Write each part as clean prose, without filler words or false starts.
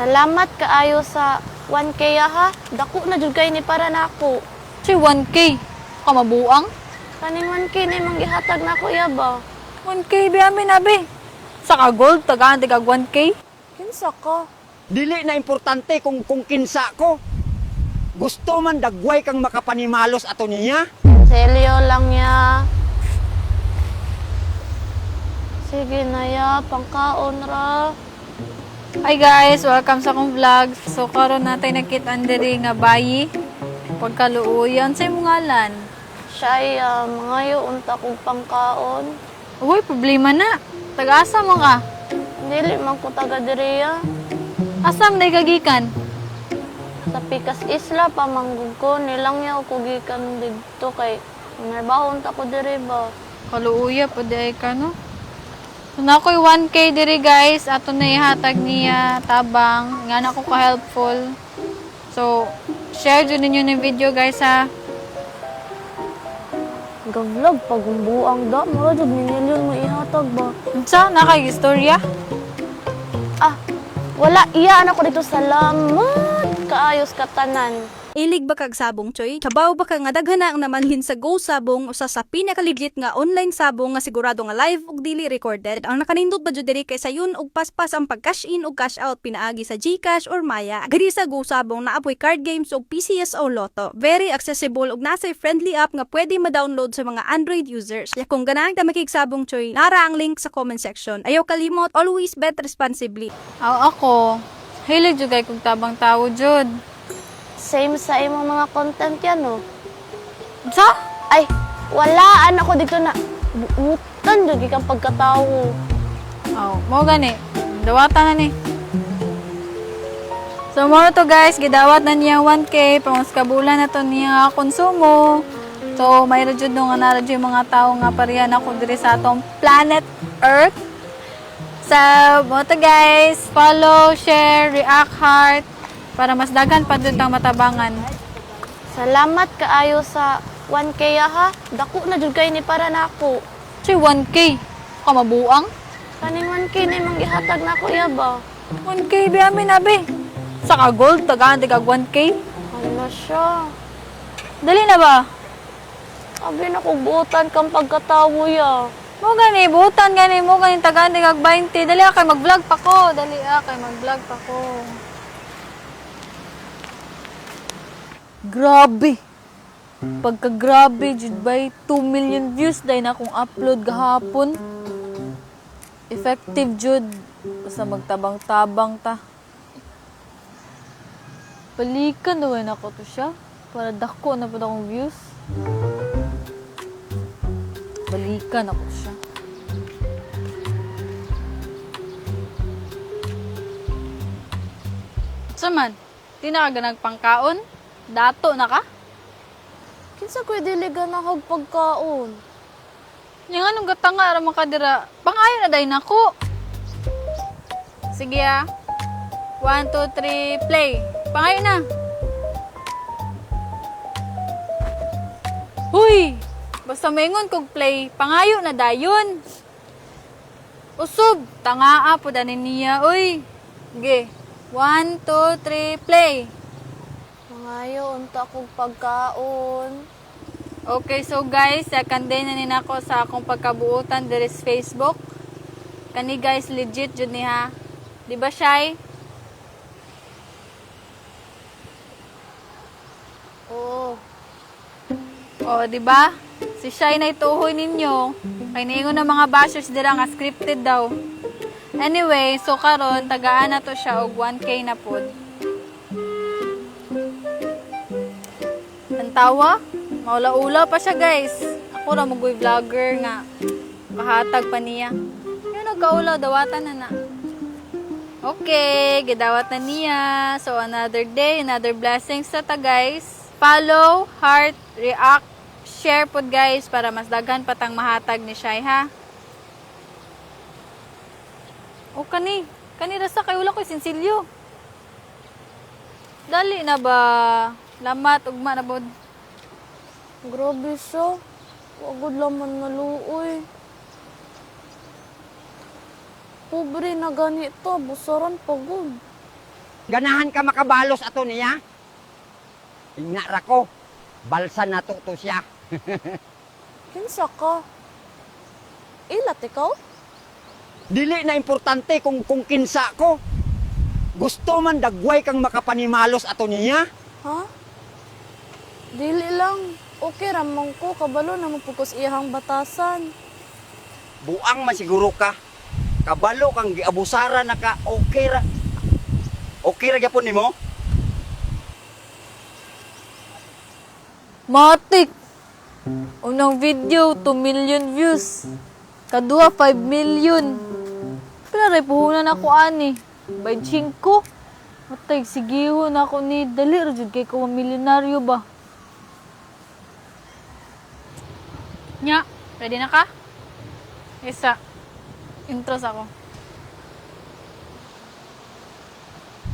Salamat kaayo sa 1K ha. Dako na jud kay ni para nako. Si 1K. Kamabuang? Kaning 1K na imong gihatag nako yaba. 1K biyamin abi. Saka gold, tagaan tigag 1K. Kinsa ka? Dili na importante kung kinsa ko. Gusto man dagway kang makapanimalos ato niya. Selyo lang ya. Sige na ya, pangkaon ra. Hi guys, welcome sa akong vlog. So karon natay nakitaan diri nga bayi. Pagkaluoyan sa imong ngalan. Siya ay mangayo unta kong pangkaon. Uy, problema na. Taga-asa mo ka? Dili man ko taga diriya. Asa man gagikan? Sa Picas Isla pamanggug ko nilang yaw ko gikan didto kay narbaho unta ko diri ba. Kaluuya pa di ay ka no. So na ako'y 1K diri guys. Ato na ihatag niya tabang. Nga na ko ka-helpful. So, share dyan ninyo ng video guys ha. Gavlog pagumbuang da, mura jud minilyon mo ihatag ba. Unsa nakay-istorya? Ah, wala iya anak ko dito salamat. Kaayos ka tanan. Ilig ba kag sabong choy? Kabaw ba ka nga daghan na ang namanhin sa Go Sabong usa sa pinakalegit nga online sabong nga sigurado nga live ug dili recorded. Ang nakanindot ba jud diri kay sayon og paspas ang pag-cash in ug cash out pinaagi sa GCash or Maya. Diri sa Go Sabong naapoy card games ug PCSO Lotto. Very accessible ug nasay friendly app nga pwede ma-download sa mga Android users. Ya kung ganahan ta makigsabong choy, nara ang link sa comment section. Ayaw kalimot, always bet responsibly. Ako, hilig jud kay kog tabang tawo jud. Same sa imong mga content yan no. Unsa? Ay, wala anak ko dito na buutan jud kang pagkatawo. Mo gani. Dawatan na ni. So mo to guys, gidawat na niya 1K pang kabulan na to niya konsumo. So may ra jud nga nara jud mga tawo nga pareha na ko diri sa atong planet Earth. So mo to guys, follow, share, react, heart para mas daghan pa dun tang matabangan. Salamat kaayo sa 1K ha. Dako na jud kay ni para nako. Si 1K. Kamabuang? Kaning 1K na imong gihatag nako yaba. 1K biyamin abi. Saka gold, tagaan tigag 1K. Ano siya? Dali na ba? Abi na ko buutan kang pagkatawo ya. Mo gani, butan gani mo gani tagaan tigag 20. Dali kay mag-vlog pa ko. Dali kay mag-vlog pa ko. Grabe. Pagka-grabe, jud bay 2 million views dahil na akong upload gahapon. Effective jud. Basta magtabang-tabang ta. Balikan daw na ako to siya. Para dako na po akong views. Balikan ako siya. Saman, di na ka ganag pangkaon? Dato na ka? Kinsa ko'y diligan na kag pagkaon? Yung anong gatanga ra makadira, pangayo na dahi nako. Sige 1, 2, 3, play. Pangayo na. Huy! Basta maingon kog play, pangayo na dayon. Usog, tangaa po danin niya, uy. Sige, 1, 2, 3, play. Mangayo unta kog pagkaon. Okay, so guys, second day na nina ko sa akong pagkabuutan diri sa Facebook. Kani guys, legit jud ni ha. Di ba, Shy? Oo. O, di ba? Si Shy na ituhoy ninyo. Kay niingon ng mga bashers dira nga scripted daw. Anyway, so karon tagaan na to siya og 1K na pod. Ang tawa? Maula-ula pa siya, guys. Ako ra magoy vlogger nga. Kahatag pa niya. Yun, nagkaulaw, dawatan na na. Okay, gidawat na niya. So, another day, another blessings sa ta, guys. Follow, heart, react, share pod, guys, para mas daghan patang mahatag ni Shy, ha? O, kani rasa kay wala ko sinsilyo. Dali na ba? Lamat, ugma na bod. Grabe siya. Wagod laman naluoy. Pobre na ganito, busaran pagod. Ganahan ka makabalos ato niya? Ingna ra ko. Balsa na to siya. Kinsa ka? Ilat ikaw? Dili na importante kung kinsa ko. Gusto man dagway kang makapanimalos ato niya? Ha? Dili lang. Okay ramang ko, kabalo na mapukos iyang batasan. Buang man siguro ka. Kabalo kang giabusara na ka. Okay ra. Okay ra gyapon nimo? Matik! Unang video, 2 million views. Kadua, 5 million. Pinaray puhunan ako ani. By 5. Matay, sigihon ako ni dali. Rajud kay ko milyonaryo ba? Nya, ready na ka? Isa. Intros ako.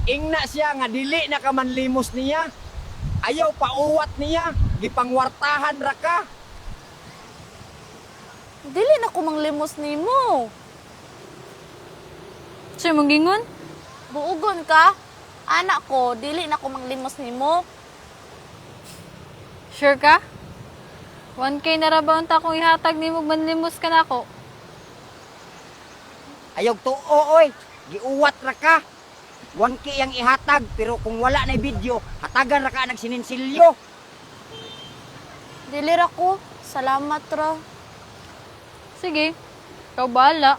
Ingna siya nga dili na ka manlimos niya. Ayaw pauwat niya. Gipangwartahan ra ka. Dili na ko manglimos nimo. Siya mong gingon? Buugon ka? Anak ko, dili na ko manglimos nimo. Sure ka? 1K na ra ba unta kung ihatag ni mo manlimos ka na ako? Ayaw tuo oy. Giuwat ra ka. 1K ang ihatag pero kung wala na video, hatagan ra ka nagsininsilyo. Dili ra ko. Salamat ra. Sige, ikaw bahala.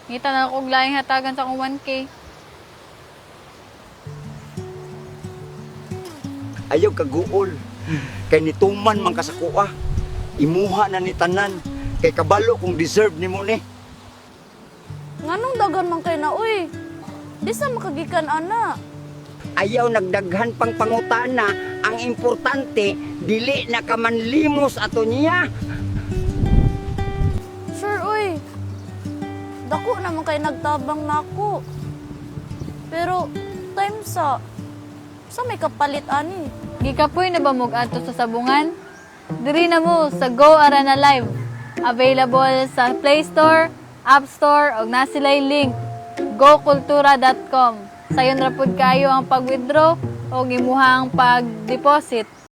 Ngita na ako og laing hatagan sa akong 1K. Ayaw kaguol. Kay nituman man ka sa kuha. Imuha na ni tanan. Kay kabalo kung deserve nimo ni. Nganong dagan man kay na, uy? Di sa makagikan, ana. Ayaw nagdaghan pang pangutana. Ang importante, dili na ka manlimos ato niya. Sure, uy. Dako naman kay nagtabang na ako. Pero, time sa may kapalit, ani. Gikapoy na ba mog adto sa sabungan? Diri na mo sa Go Arana Live. Available sa Play Store, App Store, og na sila'y link gokultura.com. Sayon ra pud kayo ang pag-withdraw o imuhang pag-deposit.